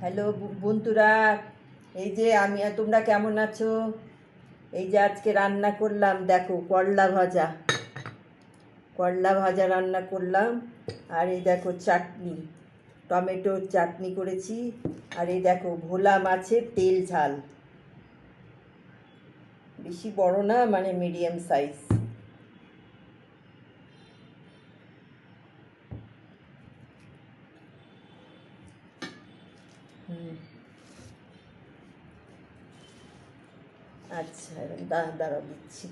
Hello বন্ধুরা, এই যে আমি আর তোমরা কেমন আছো? এই যে আজকে রান্না করলাম, দেখো করলা ভাজা রান্না করলাম। আর এই দেখো চাটনি, টমেটোর চাটনি করেছি। আর এই দেখো ভোলা মাছের তেল ঝাল, বেশি বড় না, মানে মিডিয়াম সাইজ। আচ্ছা, দাঁড়াও দিচ্ছি।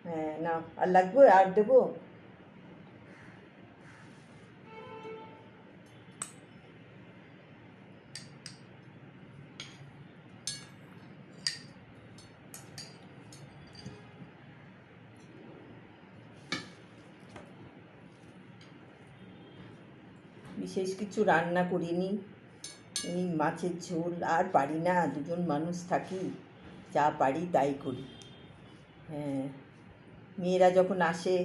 হ্যাঁ, না আর লাগবে, আর দেবো? বিশেষ কিছু রান্না করিনি, এই মাছের ঝোল। আর পারি না, দুজন মানুষ থাকি, যা পারি তাই করি। হ্যাঁ, মেয়েরা যখন আসে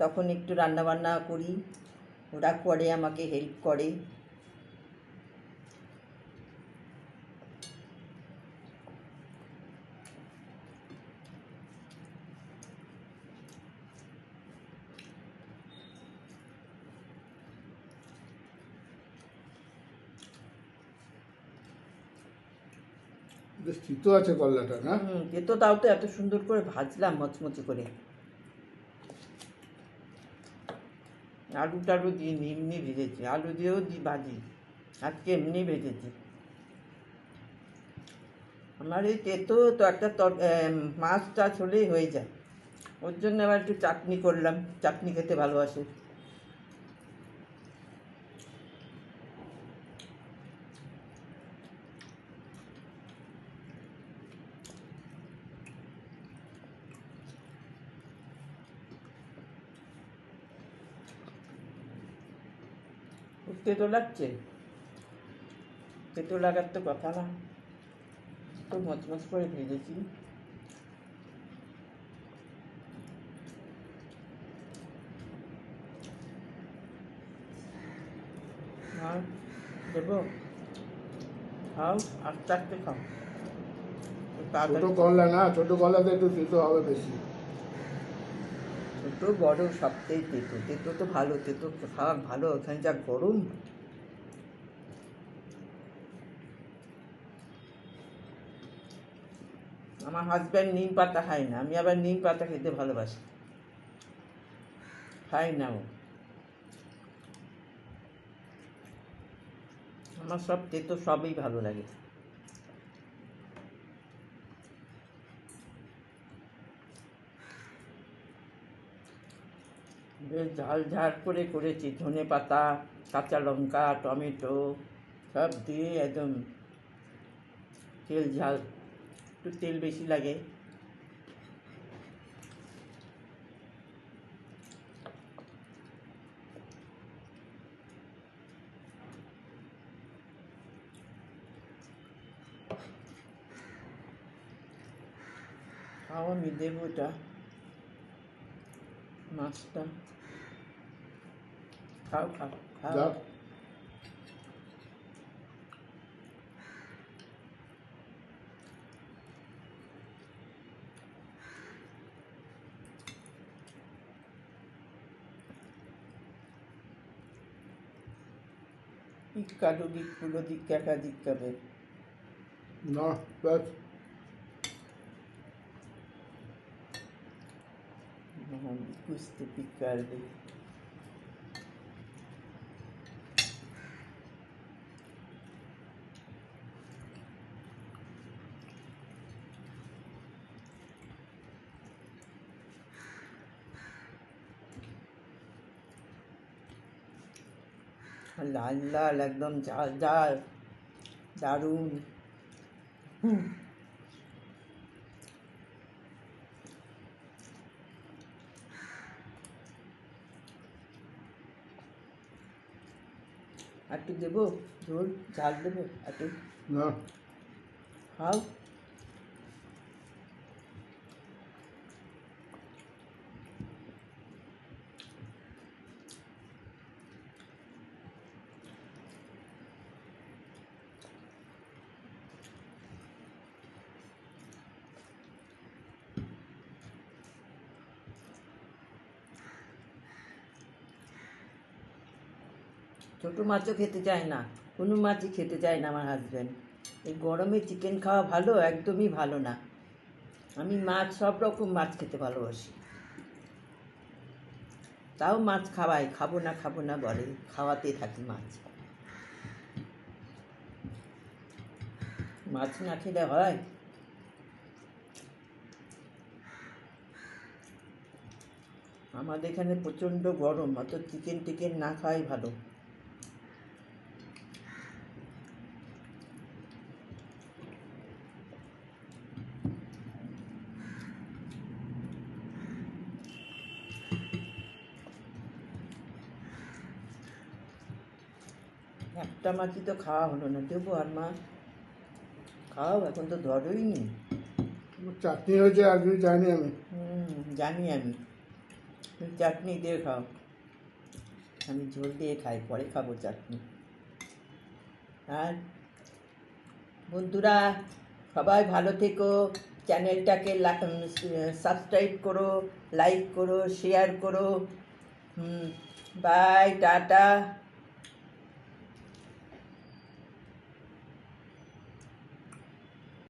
তখন একটু রান্নাবান্না করি, ওরা করে, আমাকে হেল্প করে। বেশ তিতো আছে করলাটা, না? তেতো, তাও তো এত সুন্দর করে ভাজলাম মচমচে করে। আলু টালু দিয়ে এমনি ভেজেছি, আলু দিয়েও ভাজি, আজকে এমনি ভেজেছি। আমার এই তেতো তো একটা মাছ টাছ হলেই হয়ে যায়, ওর জন্য আবার একটু চাটনি করলাম, চাটনি খেতে ভালোবাসে। তেতো লাগছে? তেতো লাগার তো কথা না, তো মচমচ করে ভেজেছি। আর দেবো? খাও, আস্তে আস্তে খাও। ছোট করলা না, ছোট করলাতে একটু তিতো হবে বেশি। ছোটো বড় সবটাই তেতো, তেতো তো ভালো, তেতো খাওয়া ভালো, ওখানে যা গরম। আমার হাজব্যান্ড নিম পাতা খায় না, আমি আবার নিম পাতা খেতে ভালোবাসি, খাই না ও। আমার সব তেতো সবই ভালো লাগে। বেশ ঝাল ঝাল করে করেছি, ধনে পাতা, কাঁচা লঙ্কা, টমেটো সব দিয়ে একদম তেল ঝাল, একটু তেল বেশি লাগে। খাও, আমি দেবো ওটা, মাছটা খাও খাও খাও। Picado piccolo di caca di capello. না, ব্যাস। Non di queste piccare. লাল লাল একদম ঝাল ঝাল, দারুণ। একটু দেবো ঝোল, ঝাল দেবো একটু? না, খাও। ছোটো মাছও খেতে চায় না, কোনো মাছই খেতে চায় না আমার হাজব্যান্ড। এই গরমে চিকেন খাওয়া ভালো? একদমই ভালো না। আমি মাছ, সব রকম মাছ খেতে ভালোবাসি, তাও মাছ খাওয়াই, খাবো না বলে, খাওয়াতে থাকি মাছ। মাছ না খেলে হয়? আমাদের এখানে প্রচণ্ড গরম, অত চিকেন টিকেন না খাওয়াই ভালো। একটা মাছই তো খাওয়া হলো না, দেবো আর মা? খাও, এখন তো ধরোই নি। চাটনি হয়েছে আর কিছু চাইনি আমি। জানি আমি, তুমি চাটনি দিয়ে খাও, আমি ঝোল দিয়ে খাই, পরে খাবো চাটনি। আর বন্ধুরা, সবাই ভালো থেকো, চ্যানেলটাকে সাবস্ক্রাইব করো, লাইক করো, শেয়ার করো। Bye, tata.